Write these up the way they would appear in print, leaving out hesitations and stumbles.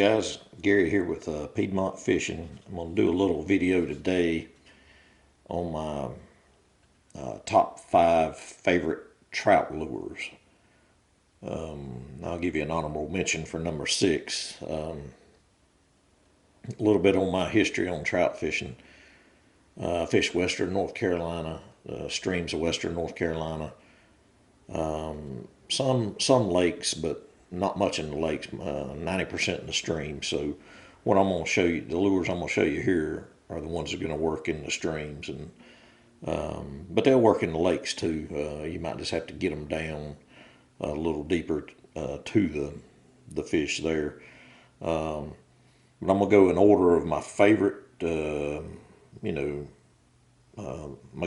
guys, Gary here with Piedmont Fishing. I'm going to do a little video today on my top 5 favorite trout lures. I'll give you an honorable mention for number 6. A little bit on my history on trout fishing. I fished western North Carolina, streams of western North Carolina. Some lakes, but not much in the lakes, 90% in the stream. So what I'm going to show you, the lures I'm going to show you here are the ones that are going to work in the streams, and but they'll work in the lakes too. You might just have to get them down a little deeper to the fish there. But I'm going to go in order of my favorite, my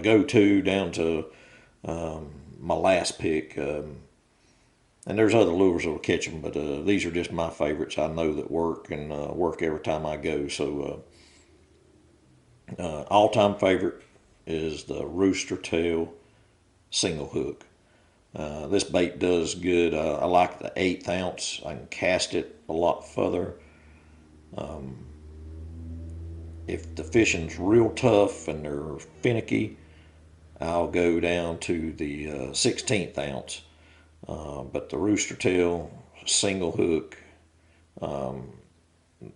go-to down to my last pick. And there's other lures that will catch them, but these are just my favorites. I know that work and work every time I go. So all-time favorite is the Rooster Tail single hook. This bait does good. I like the 1/8 ounce. I can cast it a lot further. If the fishing's real tough and they're finicky, I'll go down to the 1/16 ounce. But the Rooster Tail single hook,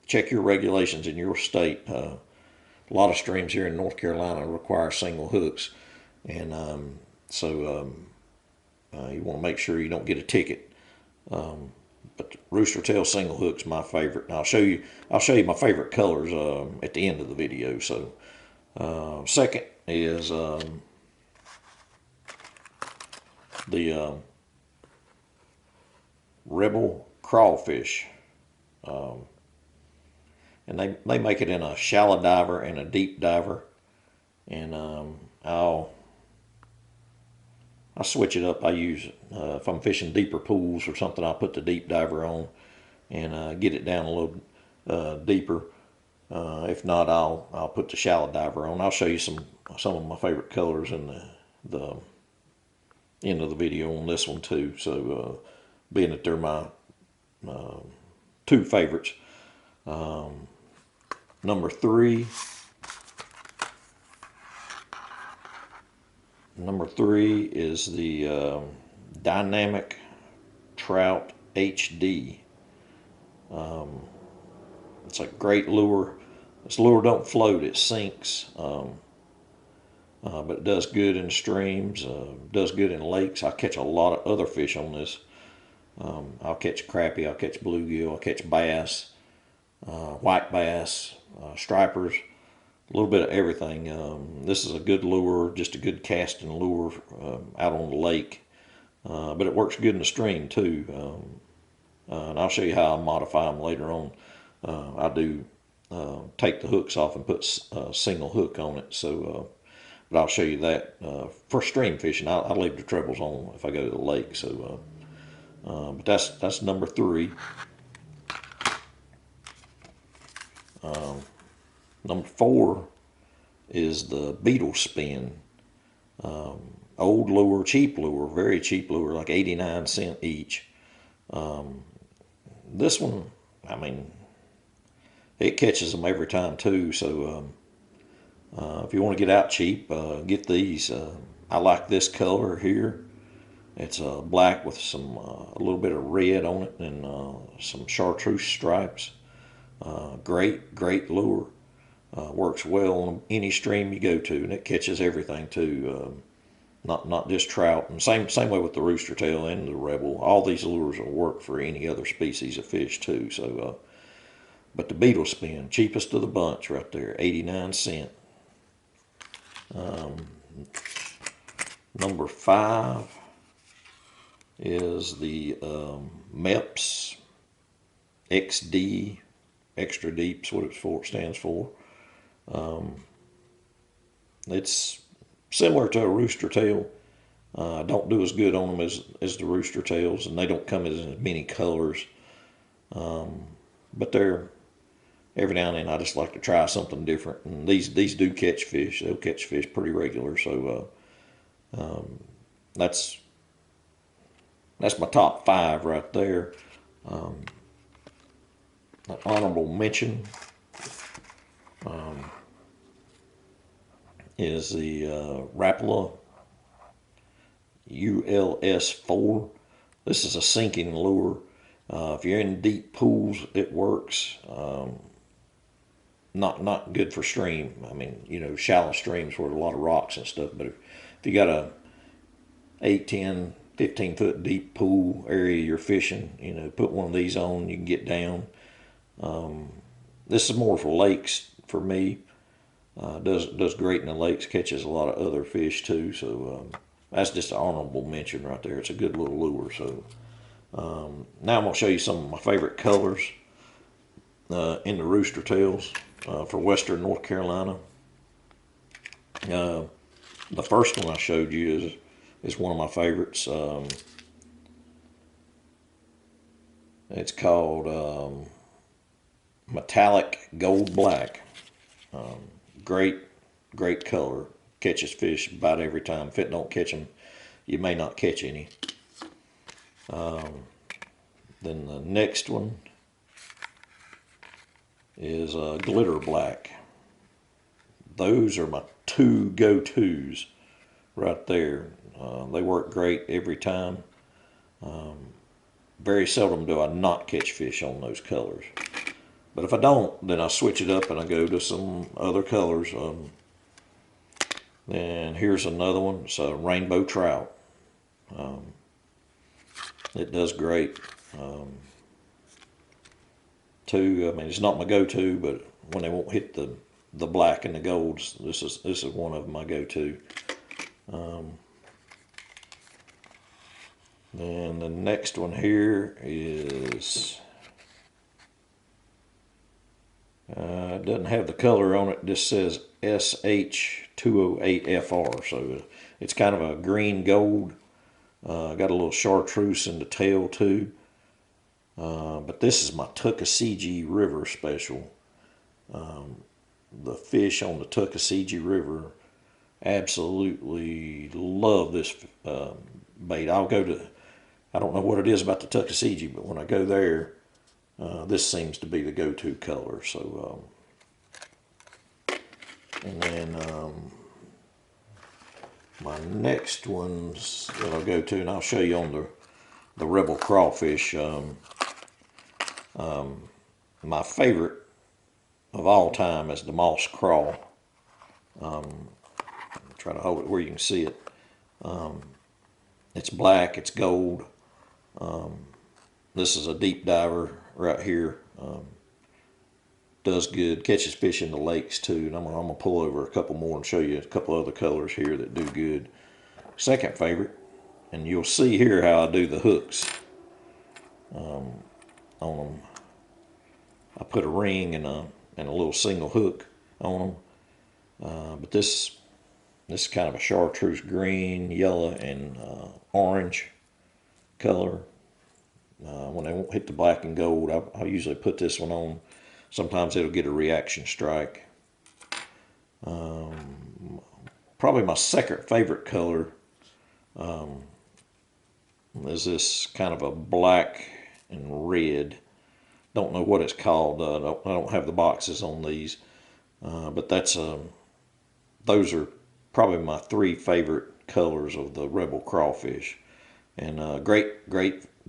check your regulations in your state. A lot of streams here in North Carolina require single hooks, and you want to make sure you don't get a ticket. But the Rooster Tail single hook's my favorite, and I'll show you my favorite colors at the end of the video. So second is the Rebel Crawfish, and they make it in a shallow diver and a deep diver, and I switch it up. I use if I'm fishing deeper pools or something, I'll put the deep diver on and get it down a little deeper. If not, I'll put the shallow diver on. I'll show you some of my favorite colors in the end of the video on this one too. So being that they're my 2 favorites. Number 3 is the Dynamic Trout HD. It's a great lure. This lure don't float, it sinks. But it does good in streams, does good in lakes. I catch a lot of other fish on this. I'll catch crappie, I'll catch bluegill, I'll catch bass, white bass, stripers, a little bit of everything. This is a good lure, just a good casting lure out on the lake. But it works good in the stream too. And I'll show you how I modify them later on. I do take the hooks off and put a single hook on it. So, but I'll show you that for stream fishing. I leave the trebles on if I go to the lake. So. But that's number 3. Number 4 is the Beetle Spin. Old lure, cheap lure, very cheap lure, like 89 cents each. This one, I mean, it catches them every time too. So if you want to get out cheap, get these. I like this color here. It's black with some a little bit of red on it and some chartreuse stripes. Great lure. Works well on any stream you go to, and it catches everything too. Not just trout. And same way with the Rooster Tail and the Rebel. All these lures will work for any other species of fish too. So, but the Beetle Spin, cheapest of the bunch, right there, 89 cents. Number 5 is the Mepps XD, extra deep is what it stands for. It's similar to a Rooster Tail. Don't do as good on them as the Rooster Tails, and they don't come in as many colors. But they're, every now and then I just like to try something different. And these do catch fish. They'll catch fish pretty regular. So that's my top 5 right there. an honorable mention is the Rapala ULS4. This is a sinking lure. If you're in deep pools, it works. Not good for stream. I mean, you know, shallow streams where a lot of rocks and stuff. But if you got a 8, 10, 15 foot deep pool area you're fishing, you know, put one of these on, you can get down. This is more for lakes for me. Does great in the lakes, catches a lot of other fish too. So that's just an honorable mention right there. It's a good little lure. So now I'm going to show you some of my favorite colors in the Rooster Tails for Western North Carolina. The first one I showed you is one of my favorites. It's called Metallic Gold Black. Great color. Catches fish about every time. If it don't catch them, you may not catch any. Then the next one is Glitter Black. Those are my two go-tos right there. They work great every time. Very seldom do I not catch fish on those colors. But if I don't, then I switch it up and I go to some other colors. Then here's another one. It's a Rainbow Trout. It does great. I mean, it's not my go-to, but when they won't hit the black and the golds, this is one of my go-to. Then the next one here is it doesn't have the color on it. It just says SH208FR. So it's kind of a green gold. Got a little chartreuse in the tail too. But this is my Tuckasegee River special. The fish on the Tuckasegee River absolutely love this bait. I don't know what it is about the Tuckasegee, but when I go there, this seems to be the go-to color. So, and then my next ones that I'll go to, and I'll show you on the Rebel Crawfish. My favorite of all time is the Moss Craw. Try to hold it where you can see it. It's black, it's gold. This is a deep diver right here. Does good, catches fish in the lakes too. And I'm gonna pull over a couple more and show you a couple other colors here that do good. Second favorite, and you'll see here how I do the hooks on them. I put a ring and a little single hook on them. But this is kind of a chartreuse green, yellow, and orange color. When they won't hit the black and gold, I usually put this one on. Sometimes it'll get a reaction strike. Probably my second favorite color is this kind of a black and red. Don't know what it's called. I don't have the boxes on these, but those are probably my three favorite colors of the Rebel Crawfish, and great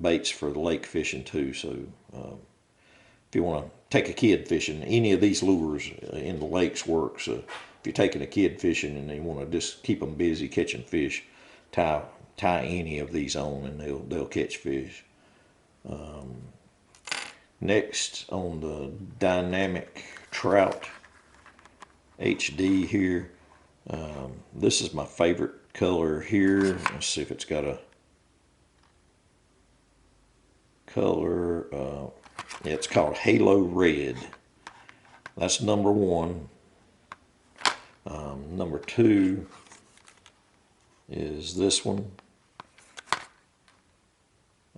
baits for the lake fishing too. So if you want to take a kid fishing, any of these lures in the lakes works. If you're taking a kid fishing and they want to just keep them busy catching fish, tie any of these on and they'll catch fish. Next, on the Dynamic Trout HD here, this is my favorite color here. Let's see if it's got a color. It's called Halo Red. That's number one. Number two is this one,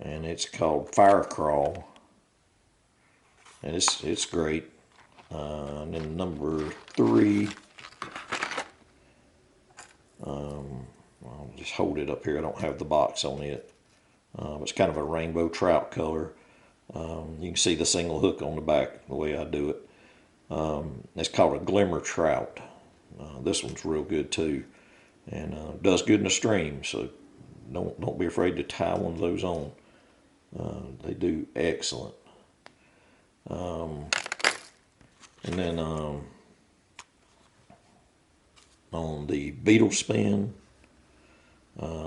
and it's called Fire Crawl. And it's great. And then number three, I'll just hold it up here. I don't have the box on it. It's kind of a rainbow trout color. You can see the single hook on the back the way I do it. It's called a Glimmer Trout. This one's real good too, and does good in the stream. So don't be afraid to tie one of those on. They do excellent. And then on the Beetle Spin,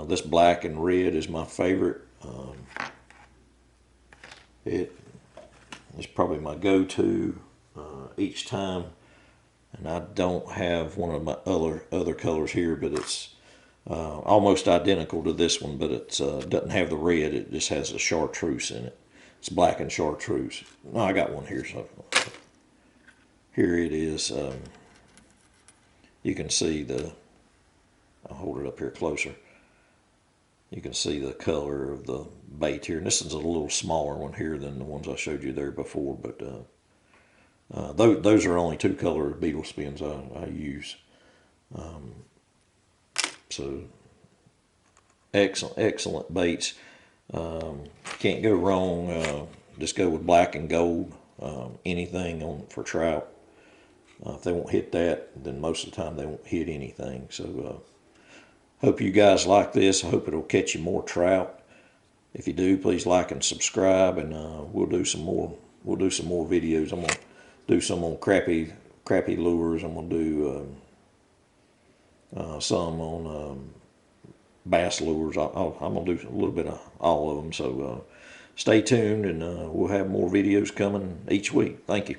this black and red is my favorite. It is probably my go-to each time, and I don't have one of my other colors here, but it's almost identical to this one, but it doesn't have the red. It just has a chartreuse in it. It's black and chartreuse. No, I got one here, so here it is. You can see I'll hold it up here closer. You can see the color of the bait here. And this is a little smaller one here than the ones I showed you there before, but those are only two color Beetle Spins I use. So excellent baits. Can't go wrong. Just go with black and gold. Anything for trout. If they won't hit that, then most of the time they won't hit anything. So hope you guys like this. I hope it'll catch you more trout. If you do, please like and subscribe, and we'll do some more. We'll do some more videos. I'm gonna do some on crappie lures. I'm gonna do some on bass lures. I'm gonna do a little bit of all of them. So stay tuned, and we'll have more videos coming each week. Thank you.